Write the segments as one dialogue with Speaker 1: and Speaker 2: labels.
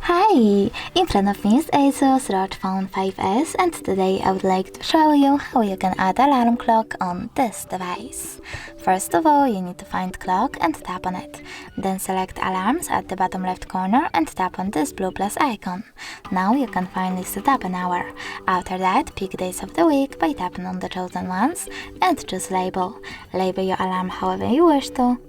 Speaker 1: Hi! In front of me is ASUS ROG Phone 5S, and today I would like to show you how you can add alarm clock on this device. First of all, you need to find clock and tap on it. Then select alarms at the bottom left corner and tap on this blue plus icon. Now you can finally set up an hour. After that, pick days of the week by tapping on the chosen ones and choose label. Label your alarm however you wish to,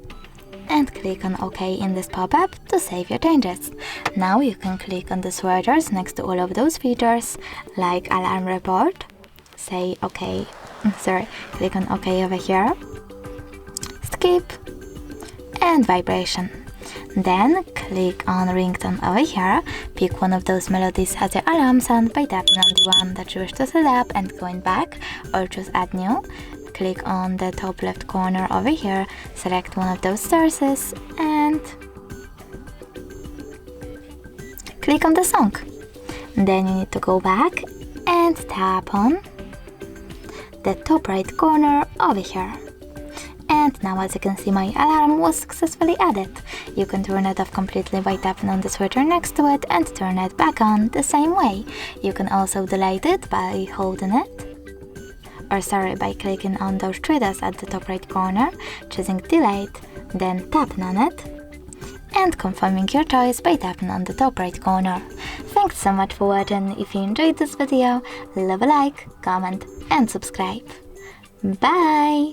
Speaker 1: and click on OK in this pop-up to save your changes. Now you can click on the switches next to all of those features, like alarm report, say OK, click on OK over here, skip, and vibration. Then click on ringtone over here, pick one of those melodies as your alarm sound by tapping on the one that you wish to set up and going back, or choose add new. Click on the top left corner over here, select one of those sources and click on the song. Then you need to go back and tap on the top right corner over here. And now, as you can see, my alarm was successfully added. You can turn it off completely by tapping on the switcher next to it and turn it back on the same way. You can also delete it by holding it, by clicking on those three dots at the top right corner, choosing delete, then tapping on it, and confirming your choice by tapping on the top right corner. Thanks so much for watching. If you enjoyed this video, leave a like, comment and subscribe. Bye!